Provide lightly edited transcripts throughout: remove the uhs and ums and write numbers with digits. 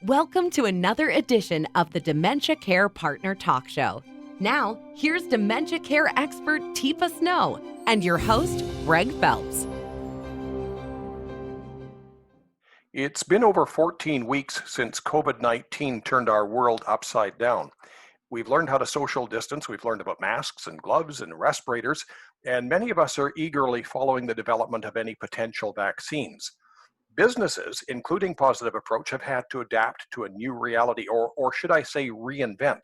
Welcome to another edition of the Dementia Care Partner Talk Show. Now, here's dementia care expert Teepa Snow and your host, Greg Phelps. It's been over 14 weeks since COVID-19 turned our world upside down. We've learned how to social distance, we've learned about masks and gloves and respirators, and many of us are eagerly following the development of any potential vaccines. Businesses, including Positive Approach, have had to adapt to a new reality, or should I say reinvent.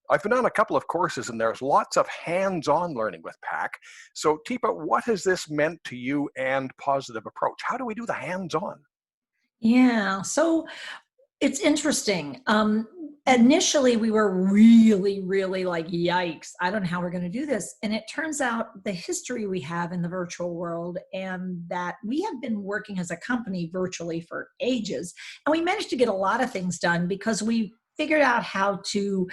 I've been on a couple of courses and there's lots of hands-on learning with PAC. So Teepa, what has this meant to you and Positive Approach? How do we do the hands-on? Yeah, so it's interesting. Initially, we were really like, yikes, I don't know how we're going to do this. And it turns out the history we have in the virtual world and that we have been working as a company virtually for ages. And we managed to get a lot of things done because we figured out how to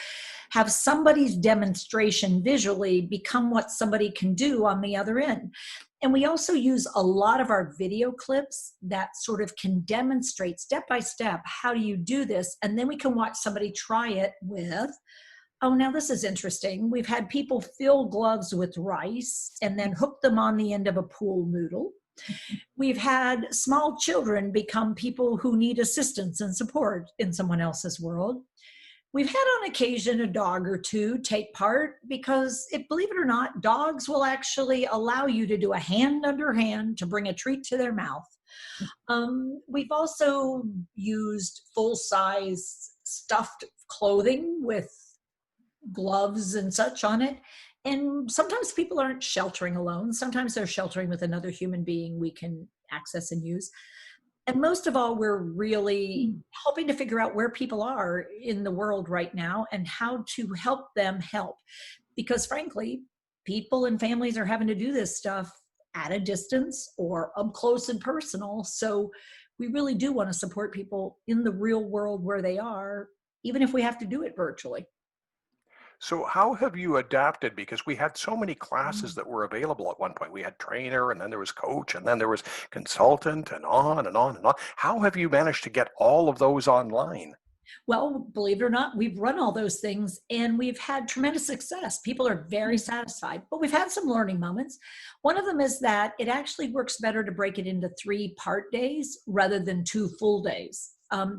have somebody's demonstration visually become what somebody can do on the other end. And we also use a lot of our video clips that sort of can demonstrate step by step, how do you do this? And then we can watch somebody try it with, oh, now this is interesting. We've had people fill gloves with rice and then hook them on the end of a pool noodle. We've had small children become people who need assistance and support in someone else's world. We've had on occasion a dog or two take part because, believe it or not, dogs will actually allow you to do a hand under hand to bring a treat to their mouth. We've also used full-size stuffed clothing with gloves and such on it. And sometimes people aren't sheltering alone. Sometimes they're sheltering with another human being we can access and use. And most of all, we're really helping to figure out where people are in the world right now and how to help them help. Because frankly, people and families are having to do this stuff at a distance or up close and personal. So we really do want to support people in the real world where they are, even if we have to do it virtually. So how have you adapted? Because we had so many classes that were available at one point. We had trainer, and then there was coach, and then there was consultant, and on and on and on. How have you managed to get all of those online? Well, believe it or not, we've run all those things and we've had tremendous success. People are very satisfied, but we've had some learning moments. One of them is that it actually works better to break it into 3-part days rather than 2 full days.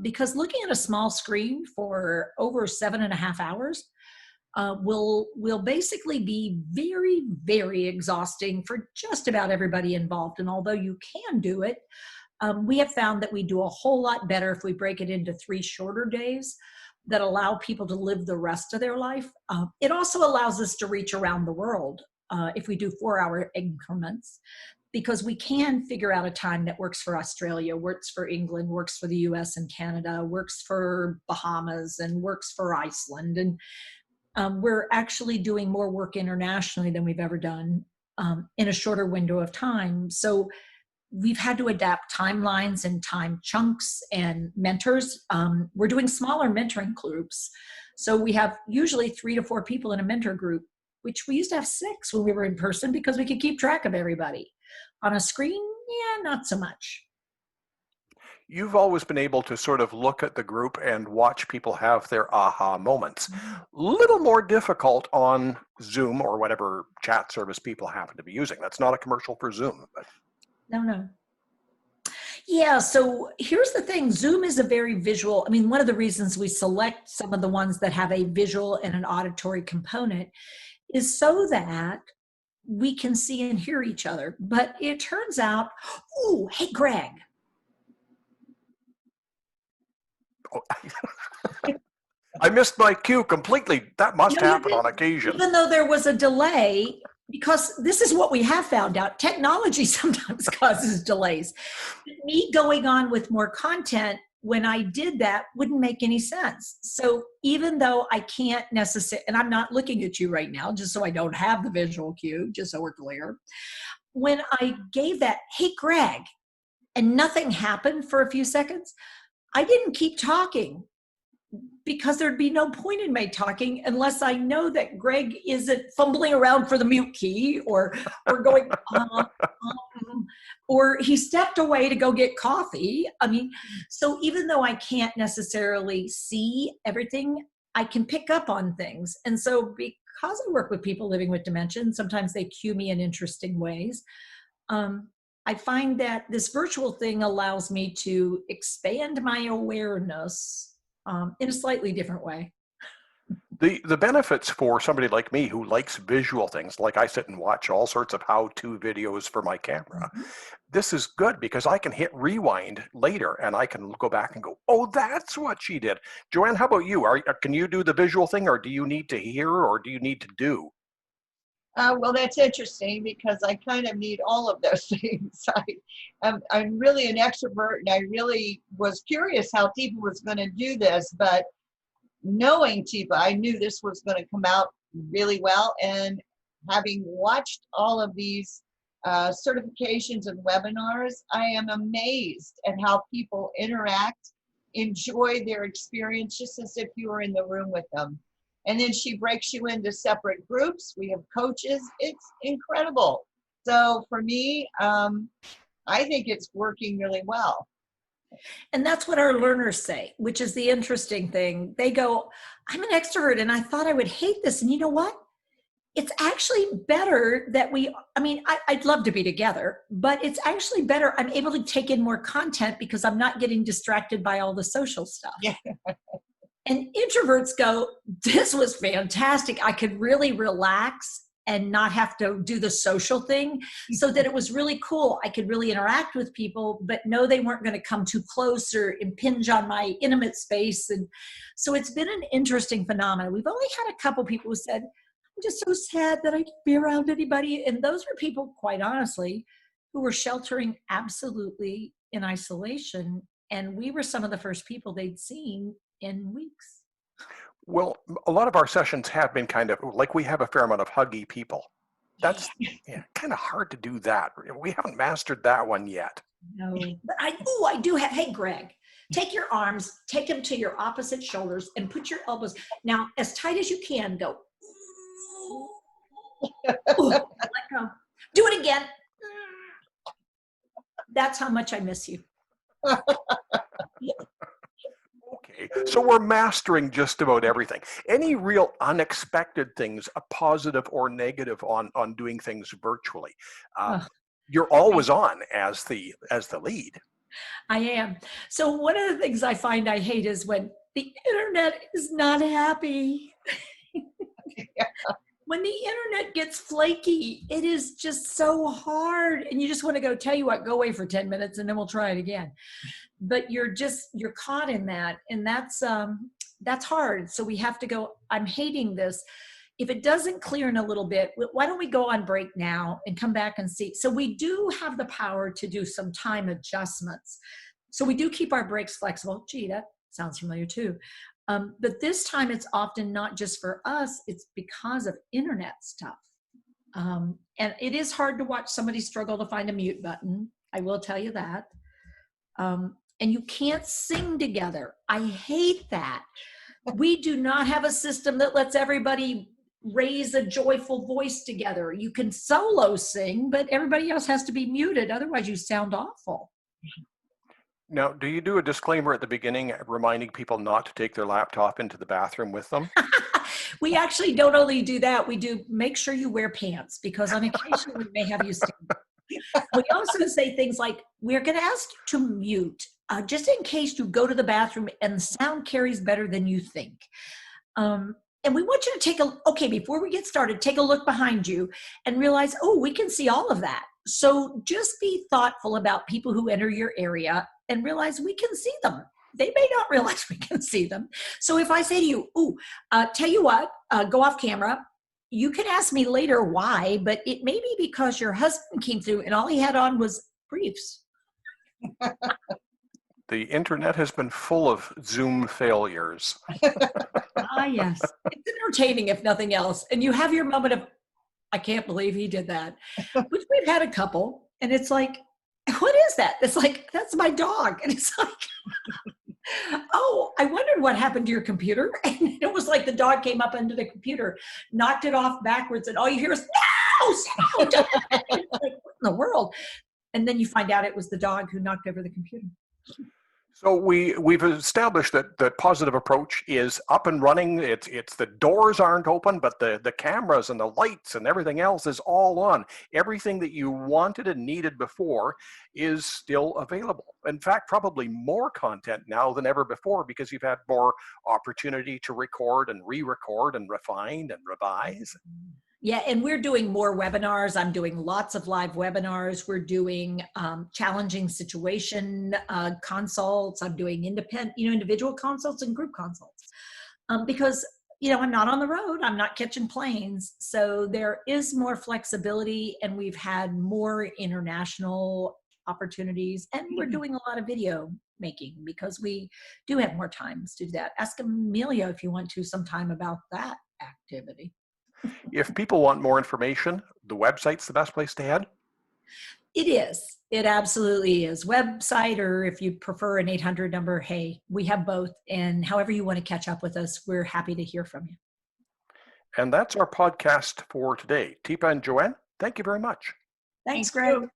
Because looking at a small screen for over 7.5 hours, will basically be very exhausting for just about everybody involved. And although you can do it, we have found that we do a whole lot better if we break it into 3 shorter days that allow people to live the rest of their life. It also allows us to reach around the world if we do 4-hour increments, because we can figure out a time that works for Australia, works for England, works for the US and Canada, works for Bahamas, and works for Iceland. And we're actually doing more work internationally than we've ever done in a shorter window of time. So we've had to adapt timelines and time chunks and mentors. We're doing smaller mentoring groups. So we have usually 3 to 4 people in a mentor group, which we used to have 6 when we were in person because we could keep track of everybody. On a screen, yeah, not so much. You've always been able to sort of look at the group and watch people have their aha moments. Little more difficult on Zoom or whatever chat service people happen to be using. That's not a commercial for Zoom. But No. Yeah, so here's the thing. Zoom is a very visual. I mean, one of the reasons we select some of the ones that have a visual and an auditory component is so that we can see and hear each other. But it turns out, oh, hey, Greg. oh, I missed my cue completely. That must happen on occasion. Even though there was a delay, because this is what we have found out, technology sometimes causes delays. Me going on with more content when I did that wouldn't make any sense. So even though I can't necessarily, and I'm not looking at you right now, just so I don't have the visual cue, just so we're clear. When I gave that, hey, Greg, and nothing happened for a few seconds, I didn't keep talking. because there'd be no point in me talking unless I know that Greg isn't fumbling around for the mute key or going, or he stepped away to go get coffee. I mean, so even though I can't necessarily see everything, I can pick up on things. And so because I work with people living with dementia, and sometimes they cue me in interesting ways, I find that this virtual thing allows me to expand my awareness in a slightly different way. The benefits for somebody like me who likes visual things, like I sit and watch all sorts of how-to videos for my camera, this is good because I can hit rewind later and I can go back and go, oh, that's what she did. Joanne, how about you? Can you do the visual thing, or do you need to hear, or do you need to do? Well, that's interesting because I kind of need all of those things. I'm really an extrovert, and I really was curious how Teepa was going to do this, but knowing Teepa, I knew this was going to come out really well. And having watched all of these certifications and webinars, I am amazed at how people interact, enjoy their experience just as if you were in the room with them. And then she breaks you into separate groups. We have coaches. It's incredible. So for me, I think it's working really well. And that's what our learners say, which is the interesting thing. They go, I'm an extrovert and I thought I would hate this. And you know what? It's actually better that I'd love to be together, but it's actually better. I'm able to take in more content because I'm not getting distracted by all the social stuff. Yeah. And introverts go, this was fantastic. I could really relax and not have to do the social thing, so that it was really cool. I could really interact with people, but know they weren't going to come too close or impinge on my intimate space. And so it's been an interesting phenomenon. We've only had a couple people who said, I'm just so sad that I can't be around anybody. And those were people, quite honestly, who were sheltering absolutely in isolation. And we were some of the first people they'd seen in weeks. Well, a lot of our sessions have been kind of like, we have a fair amount of huggy people. That's kind of hard to do that. We haven't mastered that one yet. No, but I do have, hey, Greg, take your arms, take them to your opposite shoulders and put your elbows, now as tight as you can, go. Let go. Do it again. That's how much I miss you. Okay, so we're mastering just about everything. Any real unexpected things, a positive or negative on doing things virtually? You're always on as the lead. I am. So one of the things I find I hate is when the internet is not happy. When the internet gets flaky, it is just so hard. And you just want to go, tell you what, go away for 10 minutes and then we'll try it again. But you're caught in that. And that's hard. So we have to go, I'm hating this. If it doesn't clear in a little bit, why don't we go on break now and come back and see? So we do have the power to do some time adjustments. So we do keep our breaks flexible. Gee, that sounds familiar too. But this time it's often not just for us, it's because of internet stuff. And it is hard to watch somebody struggle to find a mute button. I will tell you that. And you can't sing together. I hate that. We do not have a system that lets everybody raise a joyful voice together. You can solo sing, but everybody else has to be muted. Otherwise you sound awful. Now, do you do a disclaimer at the beginning reminding people not to take their laptop into the bathroom with them? We actually don't only do that, we do make sure you wear pants, because on occasion we may have you stand. We also say things like, we're going to ask you to mute, just in case you go to the bathroom and the sound carries better than you think. And we want you to before we get started, take a look behind you and realize, oh, we can see all of that. So just be thoughtful about people who enter your area and realize we can see them. They may not realize we can see them. So if I say to you, tell you what, go off camera. You can ask me later why, but it may be because your husband came through and all he had on was briefs. The internet has been full of Zoom failures. Yes. It's entertaining, if nothing else. And you have your moment of, I can't believe he did that, which we've had a couple. And it's like, what is that? It's like, that's my dog. And it's like, Oh, I wondered what happened to your computer. And it was like the dog came up under the computer, knocked it off backwards, and all you hear is, no, no, don't. Like, what in the world? And then you find out it was the dog who knocked over the computer. So we've established that the positive approach is up and running. It's the doors aren't open, but the cameras and the lights and everything else is all on. Everything that you wanted and needed before is still available. In fact, probably more content now than ever before because you've had more opportunity to record and re-record and refine and revise. Yeah, and we're doing more webinars. I'm doing lots of live webinars. We're doing challenging situation consults. I'm doing individual consults and group consults because, I'm not on the road. I'm not catching planes. So there is more flexibility, and we've had more international opportunities, and we're doing a lot of video making because we do have more times to do that. Ask Amelia if you want to sometime about that activity. If people want more information, the website's the best place to head? It is. It absolutely is. Website, or if you prefer an 800 number, hey, we have both. And however you want to catch up with us, we're happy to hear from you. And that's our podcast for today. Teepa and Joanne, thank you very much. Thanks, Thank Greg. you.